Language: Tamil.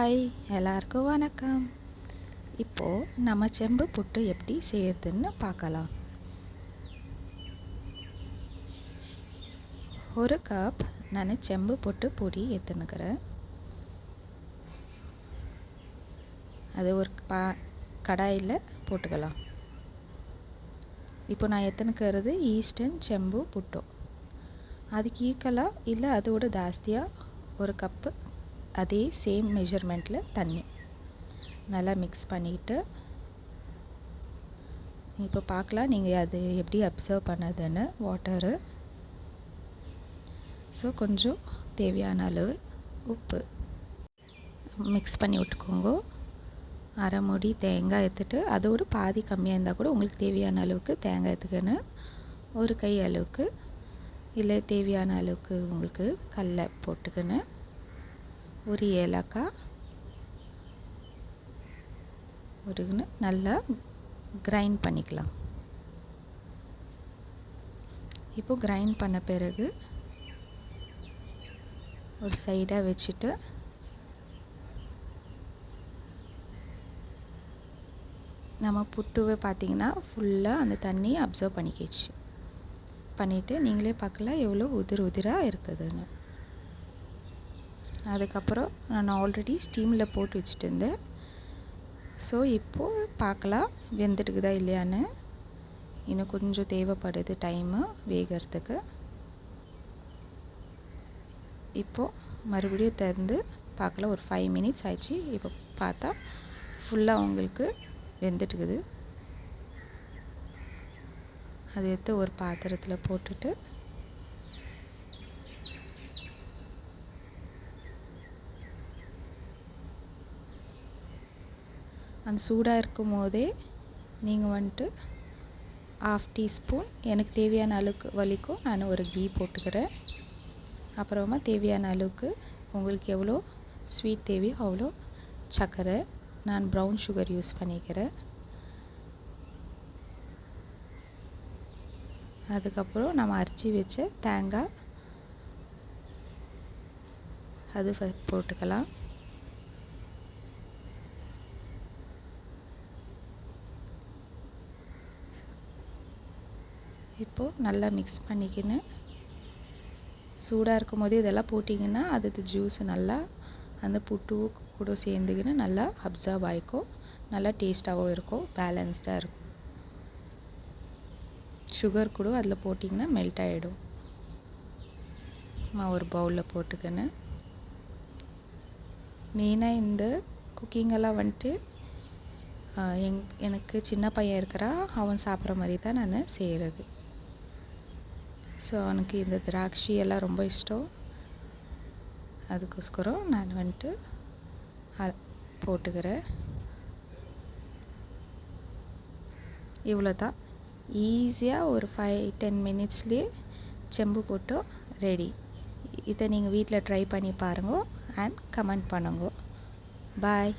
ஹாய், எல்லாருக்கும் வணக்கம். இப்போது நம்ம செம்பு புட்டு எப்படி செய்யறதுன்னு பார்க்கலாம். ஒரு கப் நான் செம்பு புட்டு பொடி எடுத்துன்னுக்கிறேன். அது ஒரு கடாயில் போட்டுக்கலாம். இப்போ நான் எடுத்துன்னுக்கிறது ஈஸ்டர்ன் செம்பு புட்டு. அதுக்கு ஈக்குவலாக இல்லை அதோட ஜாஸ்தியாக ஒரு கப்பு அதே சேம் மெஷர்மெண்ட்டில் தண்ணி நல்லா மிக்ஸ் பண்ணிவிட்டு இப்போ பார்க்கலாம் நீங்கள் அது எப்படி அப்சர்வ் பண்ணதுன்னு வாட்டரு. ஸோ கொஞ்சம் தேவையான அளவு உப்பு மிக்ஸ் பண்ணி விட்டுக்கோங்க. அரை மூடி தேங்காய் எடுத்துட்டு அதோடு பாதி கம்மியாக இருந்தால் கூட உங்களுக்கு தேவையான அளவுக்கு தேங்காய் எடுத்துக்கணும். ஒரு கை அளவுக்கு இல்லை தேவையான அளவுக்கு உங்களுக்கு கடலை போட்டுக்கணும். ஒரு ஏலக்காய் ஒரு நல்லா கிரைண்ட் பண்ணிக்கலாம். இப்போ கிரைண்ட் பண்ண பிறகு ஒரு சைடாக வச்சுட்டு நம்ம புட்டுவை பார்த்திங்கன்னா ஃபுல்லாக அந்த தண்ணி அப்சர்வ் பண்ணிவிட்டு நீங்களே பார்க்கலாம் எவ்வளோ உதிராக இருக்குதுன்னு. அதுக்கப்புறம் நான் ஆல்ரெடி ஸ்டீமில் போட்டு வச்சுட்டு இருந்தேன். ஸோ இப்போது பார்க்கலாம் வெந்துட்டுக்குதா இல்லையான்னு. இன்னும் கொஞ்சம் தேவைப்படுது டைமு வேகிறதுக்கு. இப்போது மறுபடியும் திறந்து பார்க்கலாம். ஒரு 5 மினிட்ஸ் ஆயிடுச்சு. இப்போ பார்த்தா ஃபுல்லாக உங்களுக்கு வெந்துட்டுக்குது. அதை எடுத்து ஒரு பாத்திரத்தில் போட்டுட்டு அந்த சூடாக இருக்கும் போதே நீங்கள் வந்துட்டு 1/2 டீஸ்பூன் எனக்கு தேவையான அளவுக்கு வலிக்கும் நான் ஒரு கீ போட்டுக்கிறேன். அப்புறமா தேவையான அளவுக்கு உங்களுக்கு எவ்வளோ ஸ்வீட் தேவையோ அவ்வளோ சர்க்கரை. நான் ப்ரௌன் சுகர் யூஸ் பண்ணிக்கிறேன். அதுக்கப்புறம் நம்ம அரைச்சி வச்ச தேங்காய் அது போட்டுக்கலாம். இப்போது நல்லா மிக்ஸ் பண்ணிக்கின்னு சூடாக இருக்கும் போது இதெல்லாம் போட்டிங்கன்னா அது ஜூஸ் நல்லா அந்த புட்டு கூட சேர்ந்துக்கின்னு நல்லா அப்சர்வ் ஆகிக்கும். நல்லா டேஸ்ட்டாகவும் இருக்கும், பேலன்ஸ்டாக இருக்கும். சுகர் கூட அதில் போட்டிங்கன்னா மெல்ட் ஆகிடும். நான் ஒரு பவுலில் போட்டுக்கின்னு மெயினாக இந்த குக்கிங்கெல்லாம் வந்துட்டு எனக்கு சின்ன பையன் இருக்கிறான், அவன் சாப்பிட்ற மாதிரி தான் நான் செய்கிறது. ஸோ அவனுக்கு இந்த திராட்சை எல்லாம் ரொம்ப இஷ்டம். அதுக்கோஸ்கரம் நான் வந்துட்டு போட்டுக்கிறேன். இவ்வளோ தான். ஈஸியாக ஒரு 5-10 மினிட்ஸ்லேயே செம்பு போட்டு ரெடி. இதை நீங்கள் வீட்டில் ட்ரை பண்ணி பாருங்க அண்ட் கமெண்ட் பண்ணுங்க. பாய்.